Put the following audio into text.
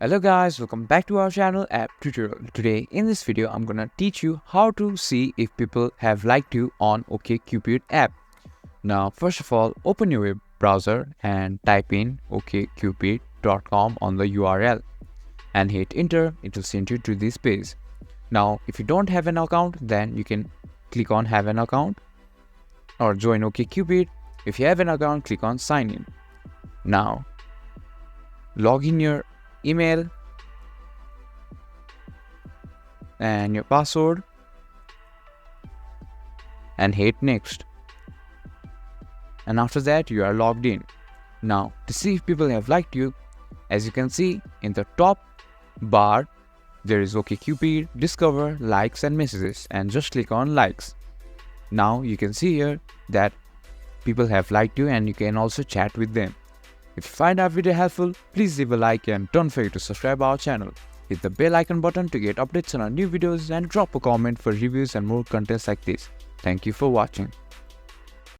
Hello guys, welcome back to our channel App Tutorial. Today in this video I'm gonna teach you how to see if people have liked you on OkCupid app. Now first of all, open your web browser and type in okcupid.com on the URL and hit enter. It will send you to this page. Now if you don't have an account, then you can click on have an account or join OkCupid. If you have an account, click on sign in. Now log in your email and your password and hit next, and after that you are logged in. Now to see if people have liked you, as you can see in the top bar there is OkCupid, discover, likes and messages, and just click on likes. Now you can see here that people have liked you and you can also chat with them. If you find our video helpful, please leave a like and don't forget to subscribe our channel. Hit the bell icon button to get updates on our new videos and drop a comment for reviews and more contents like this. Thank you for watching.